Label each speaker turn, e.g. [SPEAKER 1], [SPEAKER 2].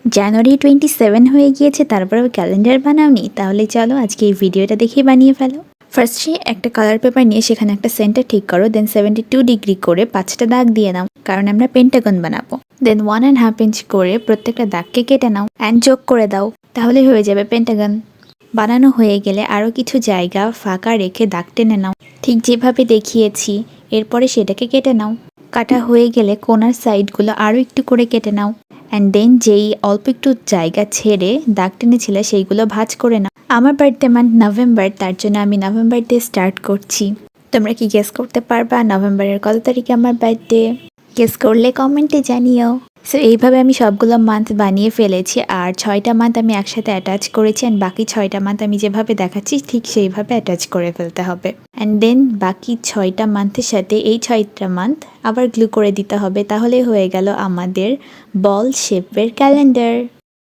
[SPEAKER 1] জানুয়ারি 27 হয়ে গিয়েছে, তারপরেও ক্যালেন্ডার বানাওনি? তাহলে চলো আজকে এই ভিডিওটা দেখেই বানিয়ে ফেলো। ফার্স্টে একটা কালার পেপার নিয়ে সেখানে একটা সেন্টার ঠিক করো, দেন 72 ডিগ্রি করে 5টা দাগ দিয়ে নাও, কারণ আমরা পেন্টাগন বানাবো। দেন 1.5 ইঞ্চ করে প্রত্যেকটা দাগকে কেটে নাও অ্যান্ড যোগ করে দাও, তাহলে হয়ে যাবে পেন্টাগন। বানানো হয়ে গেলে আরও কিছু জায়গা ফাঁকা রেখে দাগ টেনে নাও, ঠিক যেভাবে দেখিয়েছি। এরপরে সেটাকে কেটে নাও। কাটা হয়ে গেলে কোনার সাইডগুলো আরও একটু করে কেটে নাও অ্যান্ড দেন যেই অল্প একটু জায়গা ছেড়ে দাগ টেনেছিলে সেইগুলো ভাঁজ করে নাও। আমার বার্থডে মান্থ নভেম্বর, তার জন্য আমি নভেম্বর দিয়ে স্টার্ট করছি। তোমরা কি গেস করতে পারবা নভেম্বরের কত তারিখে আমার বার্থডে? গেস করলে কমেন্টে জানিও। সো এইভাবে আমি সবগুলো মান্থ বানিয়ে ফেলেছি, আর 6টা মান্থ আমি একসাথে অ্যাটাচ করেছি অ্যান্ড বাকি 6টা মান্থ আমি যেভাবে দেখাচ্ছি ঠিক সেইভাবে অ্যাটাচ করে ফেলতে হবে। অ্যান্ড দেন বাকি 6টা মান্থের সাথে এই 6টা মান্থ আবার গ্লু করে দিতে হবে, তাহলে হয়ে গেল আমাদের বল শেপের ক্যালেন্ডার।